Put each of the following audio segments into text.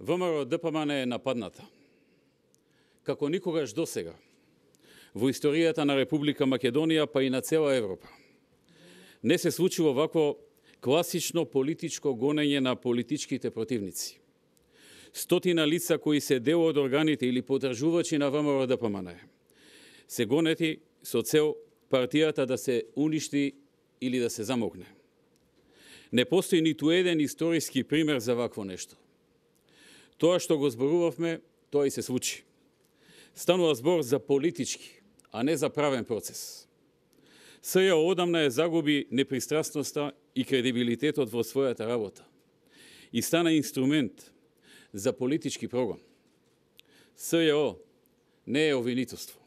ВМРО ДПМН е нападната. Како никогаш досега во историјата на Република Македонија, па и на цела Европа, не се случило вакво класично политичко гонење на политичките противници. Стотина лица кои се дел од органите или подржувачи на ВМРО ДПМН се гонети со цел партијата да се уништи или да се замокне. Не постои ниту еден историски пример за вакво нешто. Тоа што го зборувавме, тоа и се случи. Станува збор за политички, а не за правен процес. СЈО одамна загуби непристрасноста и кредибилитетот во својата работа и стана инструмент за политички прогон. СЈО не е обвинителство.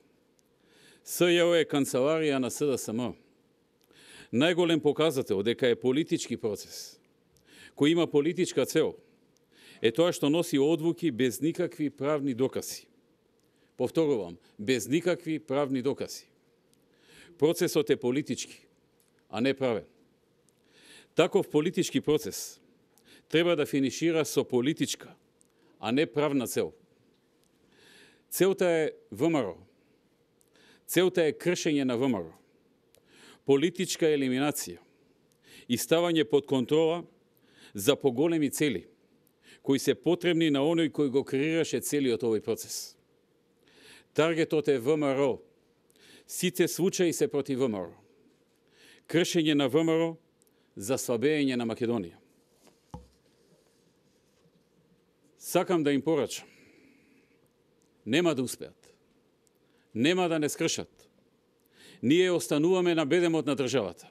СЈО е канцеларија на СДСМ. Најголем показател дека е политички процес, кој има политичка цел, е тоа што носи одлуки без никакви правни докази. Повторувам, без никакви правни докази. Процесот е политички, а не правен. Таков политички процес треба да финишира со политичка, а не правна цел. Целта е ВМРО. Целта е кршење на ВМРО. Политичка елиминација и ставање под контрола за поголеми цели, кои се потребни на оној кој го креираше целиот овој процес. Таргетот е ВМРО. Сите случаи се против ВМРО. Кршење на ВМРО за слабење на Македонија. Сакам да им порачам. Нема да успеат. Нема да не скршат. Ние остануваме на бедемот на државата.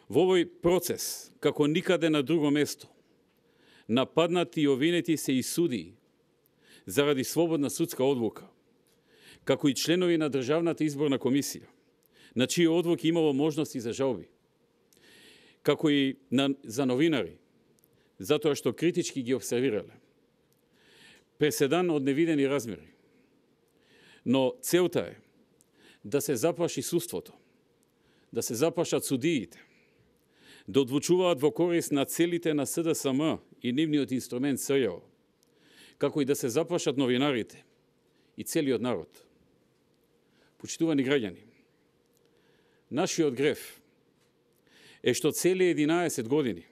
Во овој процес, како никаде на друго место, нападнати и обвинети се и судии заради слободна судска одлука, како и членови на Државната изборна комисија, на чии одлуки имало можности за жалби, како и за новинари, затоа што критички ги обсервирале. Преседан од невидени размери. Но целта е да се заплаши судството, да се заплашат судиите, да одлучуваат во корист на целите на СДСМ и нивниот инструмент СЈО, како и да се заплашат новинарите и целиот народ. Почитувани граѓани, нашиот греф е што цели 11 години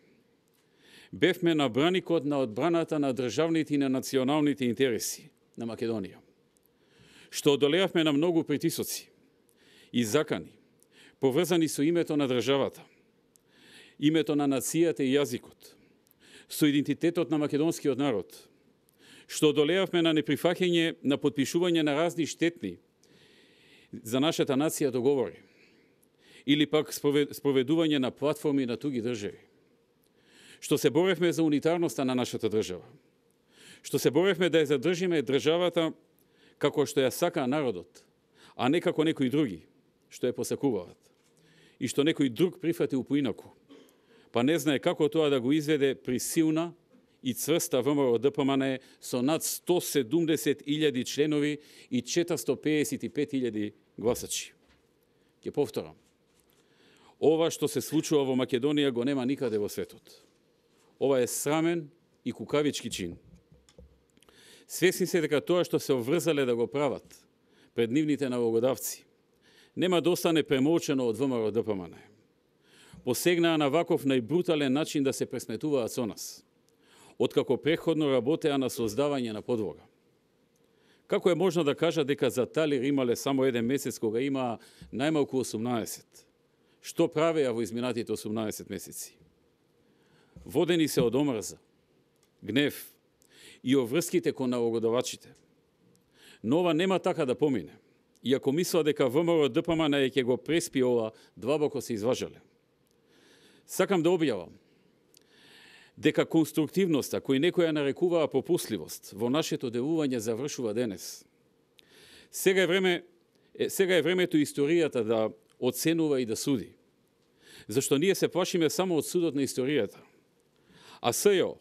бевме на браникот на одбраната на државните и на националните интереси на Македонија, што одолеавме на многу притисоци и закани, поврзани со името на државата, името на нацијата и јазикот, со идентитетот на македонскиот народ, што одолеавме на неприфаќање на подпишување на разни штетни за нашата нација договори, или пак спроведување на платформи на туги држави, што се боревме за унитарноста на нашата држава, што се боревме да ја задржиме државата како што ја сака народот, а не како некои други, што ја посакуваат, и што некој друг прифати поинаку, па не знае како тоа да го изведе при силна и цврста ВМРО ДПМН со над 170.000 членови и 455.000 гласачи. Ќе повторам. Ова што се случува во Македонија го нема никаде во светот. Ова е срамен и кукавички чин. Свесни се дека тоа што се обврзале да го прават пред нивните налогодавци нема да остане премолчено од ВМРО ДПМН. Посегнаа на ваков најбрутален начин да се пресметуваат со нас, откако претходно работеа на создавање на подлога. Како е можно да кажа дека за Талир имале само еден месец кога има најмалку 18? Што правеа во изминатите 18 месеци? Водени се од омрза, гнев и оврските кон налогодавачите. Но ова нема така да помине. И ако мисла дека ВМРО ДПМН ќе го преспи ова, длабоко се изважале. Сакам да објавам дека конструктивноста, кој некоја нарекуваа попусливост, во нашето делување завршува денес. Сега е времето историјата да оценува и да суди. Зашто ние се плашиме само од судот на историјата. А СЈО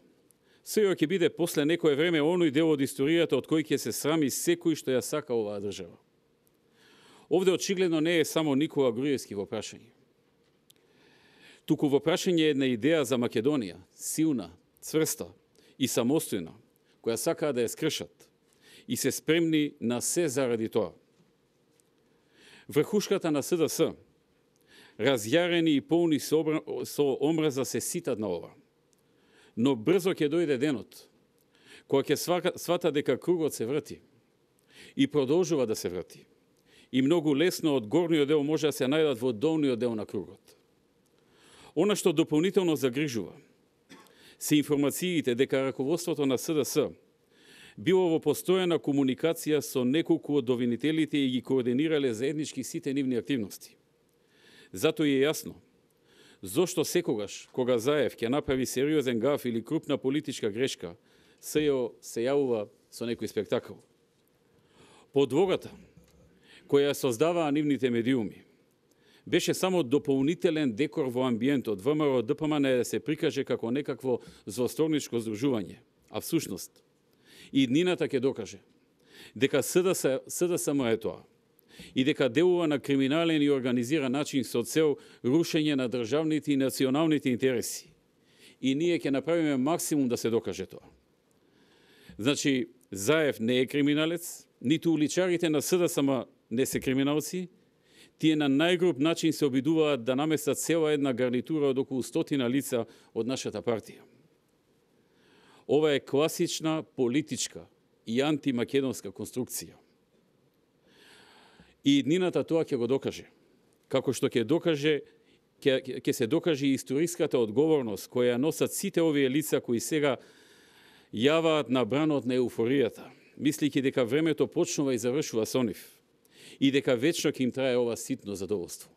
ќе биде после некое време оној дел од историјата од кој ќе се срами секој што ја сака оваа држава. Овде очигледно не е само Никола Груевски во прашање. Туку во прашање е една идеја за Македонија, силна, цврста и самостојна, која сакаат да ја скршат и се спремни на се заради тоа. Врхушката на СДС, разјарени и полни со омраза, се ситат на ова. Но брзо ќе дојде денот, кога ќе свата дека кругот се врти и продолжува да се врти. И многу лесно од горниот дел може да се најдат во долниот дел на кругот. Она што дополнително загрижува се информациите дека раководството на СДС било во постојана комуникација со неколку од обвинителите и ги координирале заеднички сите нивни активности. Затоа е јасно зошто секогаш кога Заев ќе направи сериозен гаф или крупна политичка грешка, СЈО се јавува со некој спектакл. Подлогата која ја создаваа нивните медиуми беше само дополнителен декор во амбиентот ВМРО ДПМН да се прикаже како некакво злосторничко здружување, а всушност и днината ќе докаже дека СДСМ е тоа и дека делува на криминален и организиран начин со цел рушење на државните и националните интереси. И ние ќе направиме максимум да се докаже тоа. Значи, Заев не е криминалец, ниту уличарите на СДСМ не се криминалци, тие на најгруб начин се обидуваат да наместат цела една гарнитура од околу 100 лица од нашата партија. Ова е класична политичка и антимакедонска конструкција. И днината тоа ќе го докаже. Како што ќе се докаже и историската одговорност која носат сите овие лица кои сега јаваат на бранот на еуфоријата, мислики дека времето почнува и завршува со нив и дека вечно ќе им трае ова ситно задоволство.